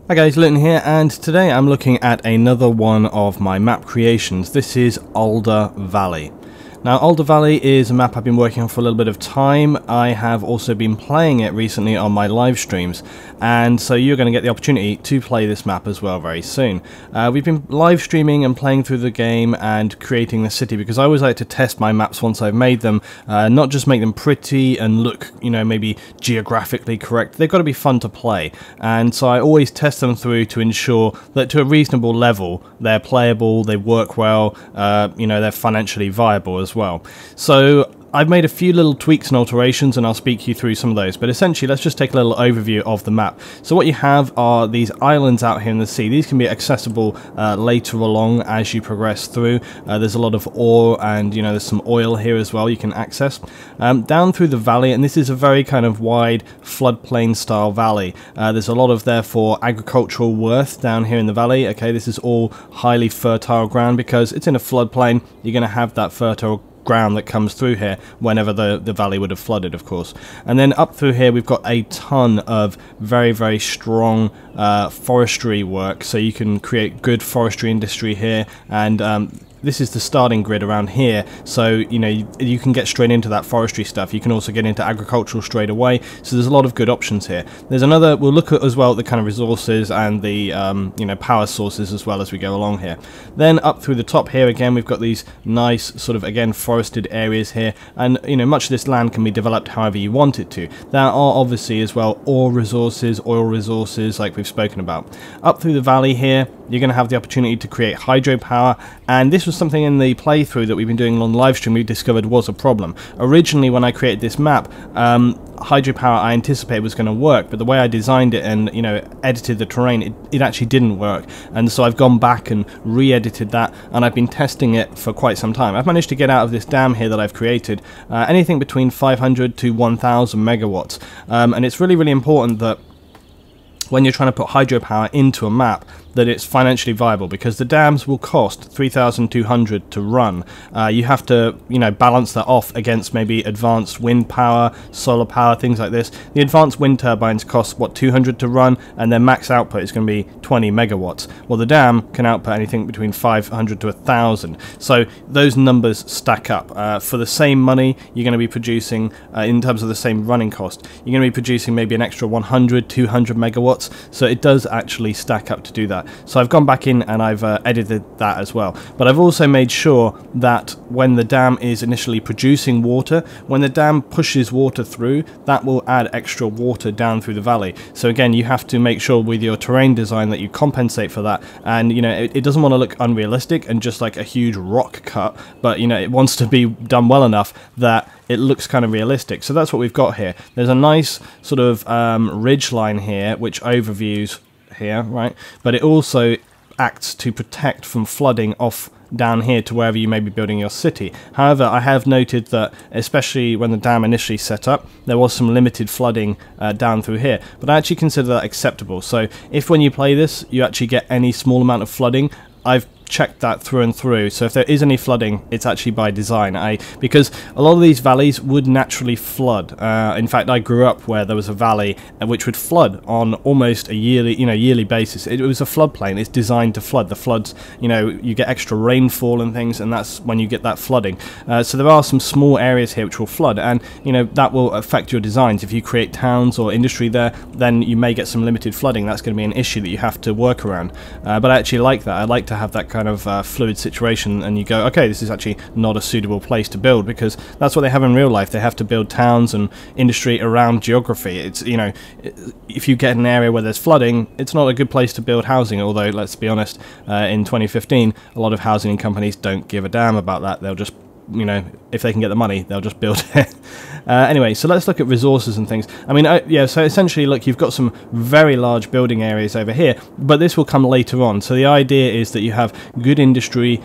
Hi guys, Luton here, and today I'm looking at another one of my map creations. This is Alder Valley. Now, Alder Valley is a map I've been working on for a little bit of time. I have also been playing it recently on my live streams, and so you're going to get the opportunity to play this map as well very soon. We've been live streaming and playing through the game and creating the city because I always like to test my maps once I've made them, not just make them pretty and look, you know, maybe geographically correct. They've got to be fun to play, and so I always test them through to ensure that to a reasonable level they're playable, they work well, you know, they're financially viable as well. So I've made a few little tweaks and alterations, and I'll speak you through some of those, but essentially let's just take a little overview of the map. So what you have are these islands out here in the sea. These can be accessible later along as you progress through. There's a lot of ore, and you know, there's some oil here as well you can access. Down through the valley, and this is a very kind of wide floodplain style valley. There's a lot of therefore agricultural worth down here in the valley. Okay, this is all highly fertile ground because it's in a floodplain. You're going to have that fertile ground that comes through here whenever the valley would have flooded, of course. And then up through here we've got a ton of very strong forestry work, so you can create good forestry industry here, and this is the starting grid around here, so you know you can get straight into that forestry stuff. You can also get into agricultural straight away, so there's a lot of good options here. There's another, we'll look at as well the kind of resources and the you know, power sources as well as we go along here. Then up through the top here again we've got these nice sort of again forested areas here, and you know, much of this land can be developed however you want it to. There are obviously as well ore resources, oil resources like we've spoken about. Up through the valley here you're going to have the opportunity to create hydropower, and this was something in the playthrough that we've been doing on live stream we discovered was a problem. Originally when I created this map, hydropower I anticipated was going to work, but the way I designed it and, you know, edited the terrain, it actually didn't work, and so I've gone back and re-edited that, and I've been testing it for quite some time. I've managed to get out of this dam here that I've created anything between 500 to 1000 megawatts, and it's really important that when you're trying to put hydropower into a map that it's financially viable, because the dams will cost 3,200 to run. You have to, you know, balance that off against maybe advanced wind power, solar power, things like this. The advanced wind turbines cost, what, 200 to run, and their max output is going to be 20 megawatts. Well, the dam can output anything between 500 to 1,000. So those numbers stack up. For the same money, you're going to be producing, in terms of the same running cost, you're going to be producing maybe an extra 100, 200 megawatts. So it does actually stack up to do that. So I've gone back in and I've edited that as well. But I've also made sure that when the dam is initially producing water, when the dam pushes water through, that will add extra water down through the valley. So again, you have to make sure with your terrain design that you compensate for that. And you know, it doesn't want to look unrealistic and just like a huge rock cut, but you know, it wants to be done well enough that it looks kind of realistic. So that's what we've got here. There's a nice sort of ridge line here which overviews here, right, but it also acts to protect from flooding off down here to wherever you may be building your city. However, I have noted that especially when the dam initially set up, there was some limited flooding down through here, but I actually consider that acceptable. So if when you play this you actually get any small amount of flooding, I've checked that through and through. So if there is any flooding, it's actually by design. Because a lot of these valleys would naturally flood. In fact, I grew up where there was a valley which would flood on almost a yearly basis. It was a floodplain. It's designed to flood. The floods, you know, you get extra rainfall and things, and that's when you get that flooding. So there are some small areas here which will flood, and you know, that will affect your designs. If you create towns or industry there, then you may get some limited flooding. That's going to be an issue that you have to work around. But I actually like that. I like to have that kind of fluid situation, and you go, okay, this is actually not a suitable place to build, because that's what they have in real life. They have to build towns and industry around geography. It's, you know, if you get an area where there's flooding, it's not a good place to build housing, although let's be honest, in 2015 a lot of housing companies don't give a damn about that. They'll just, you know, if they can get the money, they'll just build it. Anyway, so let's look at resources and things. I mean, yeah, so essentially, look, you've got some very large building areas over here, but this will come later on. So the idea is that you have good industry,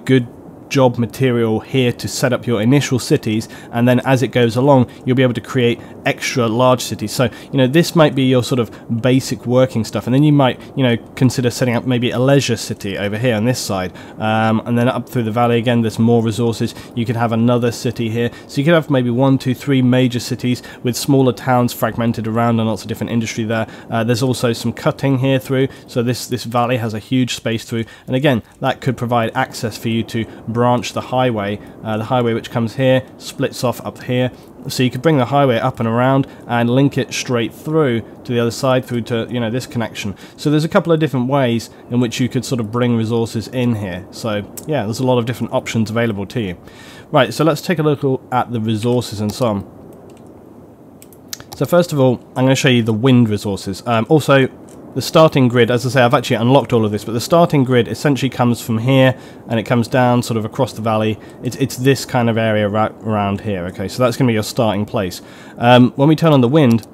good job material here to set up your initial cities, and then as it goes along you'll be able to create extra large cities. So, you know, this might be your sort of basic working stuff, and then you might, you know, consider setting up maybe a leisure city over here on this side, and then up through the valley again there's more resources. You could have another city here, so you could have maybe 1, 2, 3 major cities with smaller towns fragmented around and lots of different industry there. There's also some cutting here through, so this valley has a huge space through, and again that could provide access for you to branch the highway which comes here, splits off up here. So you could bring the highway up and around and link it straight through to the other side, through to, you know, this connection. So there's a couple of different ways in which you could sort of bring resources in here. So yeah, there's a lot of different options available to you. Right, so let's take a look at the resources and so on. So first of all, I'm going to show you the wind resources. Also, the starting grid, as I say, I've actually unlocked all of this, but the starting grid essentially comes from here and it comes down sort of across the valley. It's this kind of area right around here, okay? So that's going to be your starting place. When we turn on the wind,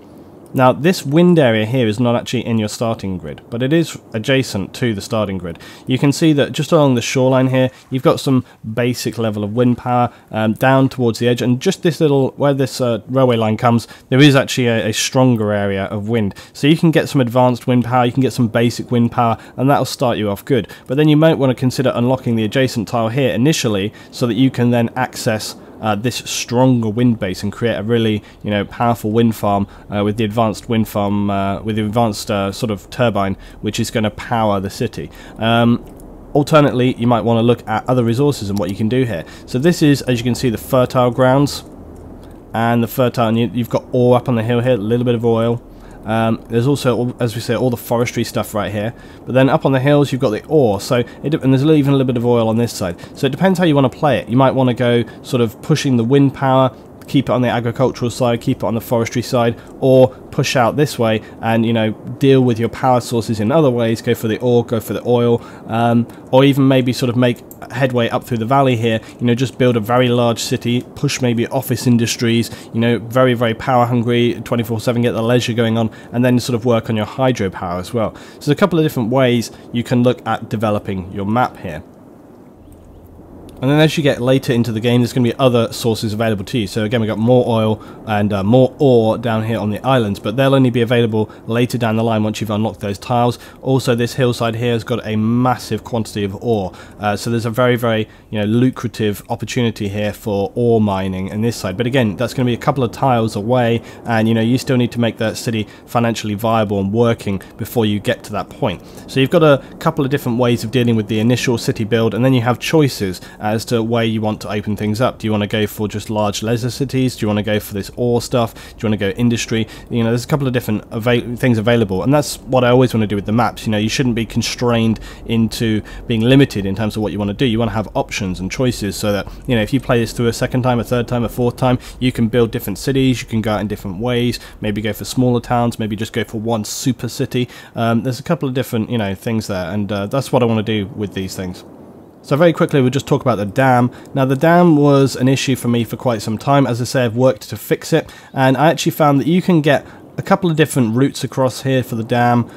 now this wind area here is not actually in your starting grid, but it is adjacent to the starting grid. You can see that just along the shoreline here, you've got some basic level of wind power down towards the edge, and just this little, where this railway line comes, there is actually a stronger area of wind. So you can get some advanced wind power, you can get some basic wind power, and that'll start you off good. But then you might want to consider unlocking the adjacent tile here initially, so that you can then access this stronger wind base and create a really, you know, powerful wind farm with the advanced wind farm, with the advanced sort of turbine, which is going to power the city. Alternately, you might want to look at other resources and what you can do here. So this is, as you can see, the fertile grounds, and the fertile, and you've got ore up on the hill here, a little bit of oil. There's also, as we say, all the forestry stuff right here, but then up on the hills you've got the ore, so and there's even a little bit of oil on this side. So it depends how you want to play it. You might want to go sort of pushing the wind power, keep it on the agricultural side, keep it on the forestry side, or push out this way and, you know, deal with your power sources in other ways, go for the ore, go for the oil, or even maybe sort of make headway up through the valley here, you know, just build a very large city, push maybe office industries, you know, very, very power hungry, 24/7, get the leisure going on, and then sort of work on your hydropower as well. So there's a couple of different ways you can look at developing your map here. And then as you get later into the game, there's going to be other sources available to you. So again, we've got more oil and more ore down here on the islands, but they'll only be available later down the line once you've unlocked those tiles. Also, this hillside here has got a massive quantity of ore. So there's a very, very, you know, lucrative opportunity here for ore mining on this side. But again, that's going to be a couple of tiles away, and, you know, you still need to make that city financially viable and working before you get to that point. So you've got a couple of different ways of dealing with the initial city build, and then you have choices as to where you want to open things up. Do you want to go for just large leisure cities? Do you want to go for this ore stuff? Do you want to go industry? You know, there's a couple of different things available, and that's what I always want to do with the maps. You know, you shouldn't be constrained into being limited in terms of what you want to do. You want to have options and choices, so that, you know, if you play this through a second time, a third time, a fourth time, you can build different cities, you can go out in different ways, maybe go for smaller towns, maybe just go for one super city. There's a couple of different, you know, things there, and that's what I want to do with these things. So very quickly, we'll just talk about the dam. Now, the dam was an issue for me for quite some time. As I say, I've worked to fix it, and I actually found that you can get a couple of different routes across here for the dam.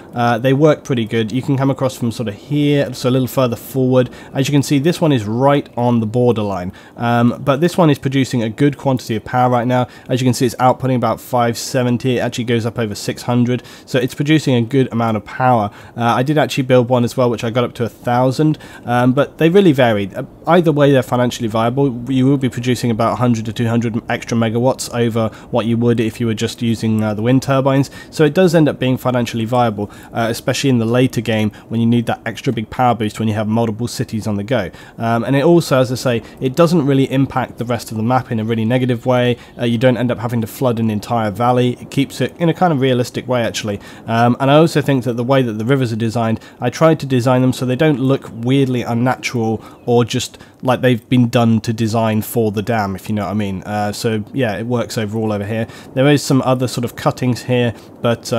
They work pretty good. You can come across from sort of here, so a little further forward. As you can see, this one is right on the borderline, but this one is producing a good quantity of power right now. As you can see, it's outputting about 570. It actually goes up over 600, so it's producing a good amount of power. I did actually build one as well, which I got up to 1,000, but they really varied. Either way, they're financially viable. You will be producing about 100 to 200 extra megawatts over what you would if you were just using the wind turbines, so it does end up being financially viable, especially in the later game when you need that extra big power boost when you have multiple cities on the go. And it also, as I say, it doesn't really impact the rest of the map in a really negative way. You don't end up having to flood an entire valley. It keeps it in a kind of realistic way, actually. And I also think that the way that the rivers are designed, I tried to design them so they don't look weirdly unnatural or just like they've been done to design for the dam, if you know what I mean. So yeah, it works overall over here. There is some other sort of cuttings here, but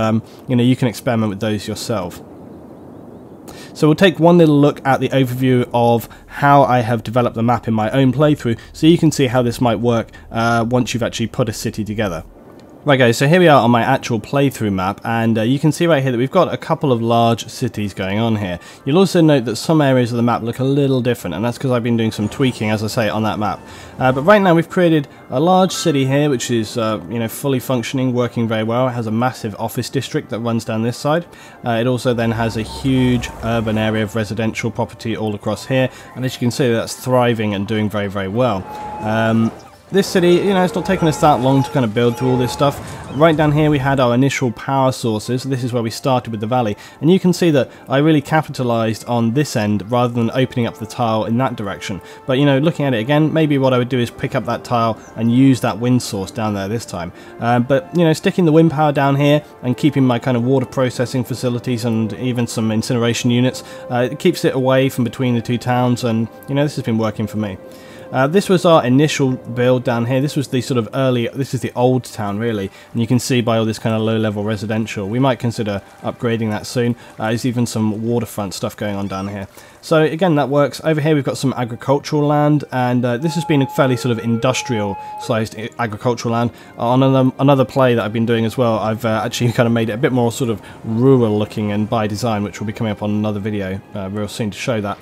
you know, you can experiment with those yourself. So we'll take one little look at the overview of how I have developed the map in my own playthrough, so you can see how this might work once you've actually put a city together. Right guys, so here we are on my actual playthrough map, and you can see right here that we've got a couple of large cities going on here. You'll also note that some areas of the map look a little different, and that's because I've been doing some tweaking, as I say, on that map. But right now we've created a large city here, which is fully functioning, working very well. It has a massive office district that runs down this side. It also then has a huge urban area of residential property all across here, and as you can see, that's thriving and doing very, very well. This city, it's not taken us that long to kind of build through all this stuff. Right down here we had our initial power sources. This is where we started with the valley. And you can see that I really capitalized on this end rather than opening up the tile in that direction. But, looking at it again, maybe what I would do is pick up that tile and use that wind source down there this time. But, sticking the wind power down here and keeping my kind of water processing facilities and even some incineration units, it keeps it away from between the two towns, and, this has been working for me. This was our initial build down here. This was the sort of this is the old town really, and you can see by all this kind of low-level residential. We might consider upgrading that soon. There's even some waterfront stuff going on down here. So again, that works. Over here we've got some agricultural land, and this has been a fairly sort of industrial-sized agricultural land. On another play that I've been doing as well, I've actually kind of made it a bit more sort of rural-looking and by design, which will be coming up on another video real soon to show that.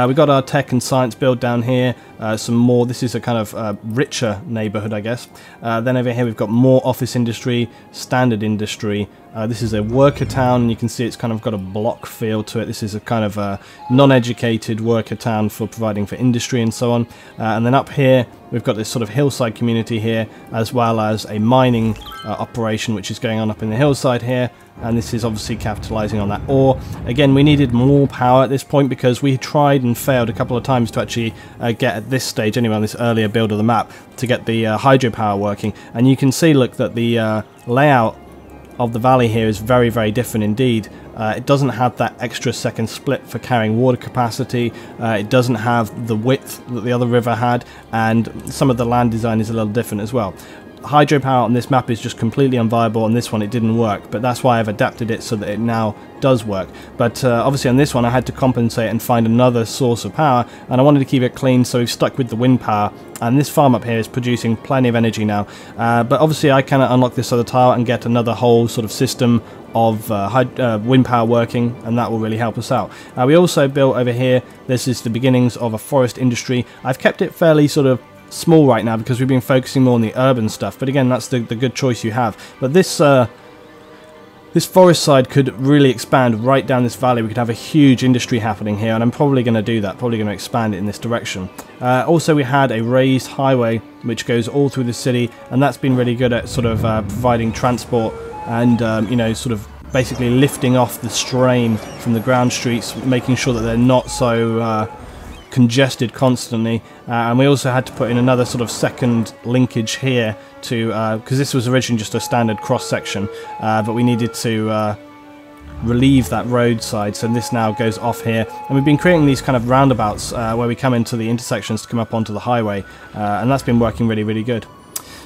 We've got our tech and science build down here. Some more, this is a kind of richer neighborhood, I guess. Then over here we've got more office industry, standard industry. This is a worker town, and you can see it's kind of got a block feel to it. This is a kind of non-educated worker town for providing for industry and so on. And then up here we've got this sort of hillside community here, as well as a mining operation which is going on up in the hillside here. And this is obviously capitalizing on that ore. Again, we needed more power at this point because we tried and failed a couple of times to actually get, at this stage anyway, on this earlier build of the map, to get the hydropower working. And you can see, look, that the layout of the valley here is very, very different indeed. It doesn't have that extra second split for carrying water capacity. It doesn't have the width that the other river had, and some of the land design is a little different as well. Hydropower on this map is just completely unviable. On this one it didn't work, but that's why I've adapted it so that it now does work. But obviously on this one I had to compensate and find another source of power, and I wanted to keep it clean, so we've stuck with the wind power, and this farm up here is producing plenty of energy now. But obviously I cannot unlock this other tile and get another whole sort of system of wind power working, and that will really help us out. We also built over here, this is the beginnings of a forest industry. I've kept it fairly sort of small right now because we've been focusing more on the urban stuff, but again, that's the good choice you have. But this forest side could really expand right down this valley. We could have a huge industry happening here, and I'm probably going to do that, probably going to expand it in this direction. Also, we had a raised highway which goes all through the city, and that's been really good at sort of providing transport and sort of basically lifting off the strain from the ground streets, making sure that they're not so congested constantly. And we also had to put in another sort of second linkage here to because this was originally just a standard cross section, but we needed to relieve that roadside, so this now goes off here, and we've been creating these kind of roundabouts where we come into the intersections to come up onto the highway, and that's been working really, really good.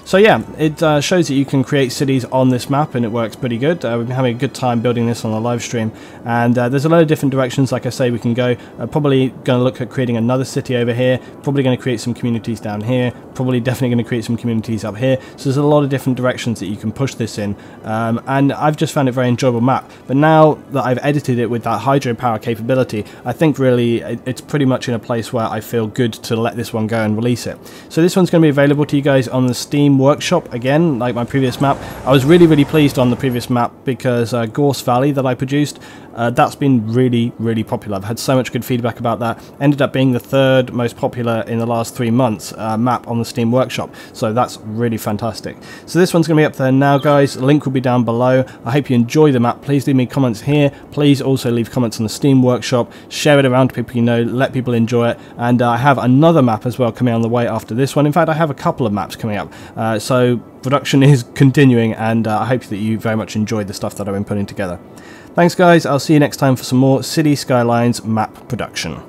So yeah, it shows that you can create cities on this map, and it works pretty good. We've been having a good time building this on the live stream, and there's a lot of different directions, like I say, we can go. Probably going to look at creating another city over here, probably going to create some communities down here, probably definitely going to create some communities up here. So there's a lot of different directions that you can push this in, and I've just found it a very enjoyable map. But now that I've edited it with that hydropower capability, I think really it's pretty much in a place where I feel good to let this one go and release it. So this one's going to be available to you guys on the Steam Workshop again, like my previous map. I was really, really pleased on the previous map because Gorse Valley that I produced, that's been really, really popular. I've had so much good feedback about that. Ended up being the third most popular in the last 3 months map on the Steam Workshop, so that's really fantastic. So this one's going to be up there now, guys. The link will be down below. I hope you enjoy the map. Please leave me comments here. Please also leave comments on the Steam Workshop. Share it around to people you know. Let people enjoy it. And I have another map as well coming on the way after this one. In fact, I have a couple of maps coming up. So production is continuing, and I hope that you very much enjoyed the stuff that I've been putting together. Thanks guys, I'll see you next time for some more City Skylines map production.